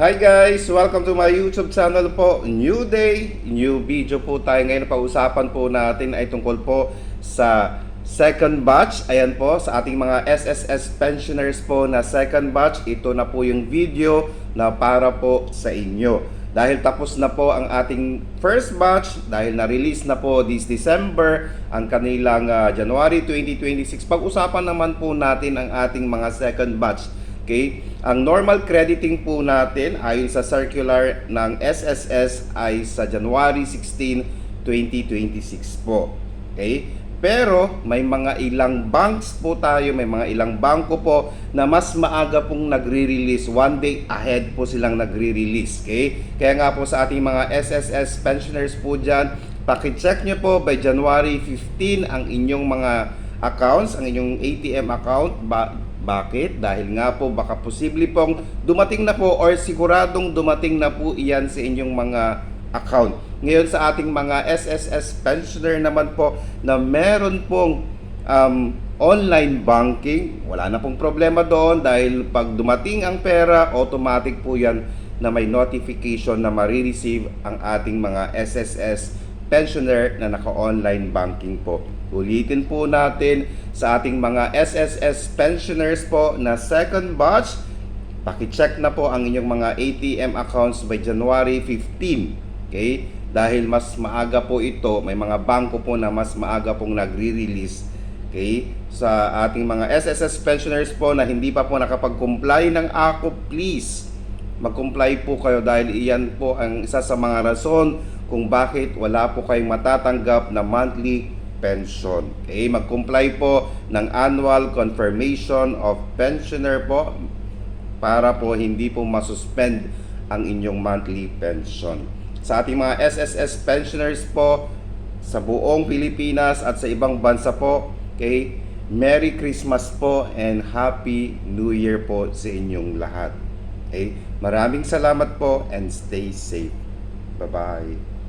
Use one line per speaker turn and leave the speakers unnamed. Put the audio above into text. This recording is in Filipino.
Hi guys! Welcome to my YouTube channel po. New day, new video po tayo ngayon. Pausapan po natin ay tungkol po sa second batch. Ayan po, sa ating mga SSS pensioners po na second batch. Ito na po yung video na para po sa inyo. Dahil tapos na po ang ating first batch, dahil na-release na po this December ang kanilang January 2026. Pag-usapan naman po natin ang ating mga second batch. Okay? Ang normal crediting po natin ayon sa circular ng SSS ay sa January 16, 2026 po. Okay? Pero may mga ilang banks po tayo, may mga ilang bangko po na mas maaga pong nagre-release. One day ahead po silang nagre-release. Okay? Kaya nga po sa ating mga SSS pensioners po dyan, paki-check nyo po by January 15 ang inyong mga accounts, ang inyong ATM account. Bakit? Dahil nga po baka posible pong dumating na po or siguradong dumating na po iyan sa inyong mga account. Ngayon sa ating mga SSS pensioner naman po na meron pong online banking, wala na pong problema doon dahil pag dumating ang pera, automatic po yan na may notification na marireceive ang ating mga SSS pensioner na naka-online banking po. Ulitin po natin sa ating mga SSS pensioners po na second batch, paki-check na po ang inyong mga ATM accounts by January 15. Okay? Dahil mas maaga po ito, may mga bangko po na mas maaga pong nagre-release. Okay? Sa ating mga SSS pensioners po na hindi pa po nakapag-comply ng AKO, please mag-comply po kayo dahil iyan po ang isa sa mga rason kung bakit wala po kayong matatanggap na monthly pension. Okay, mag-comply po ng annual confirmation of pensioner po para po hindi po masuspend ang inyong monthly pension. Sa ating mga SSS pensioners po sa buong Pilipinas at sa ibang bansa po, okay, Merry Christmas po and Happy New Year po sa inyong lahat. Okay, maraming salamat po and stay safe. Bye-bye.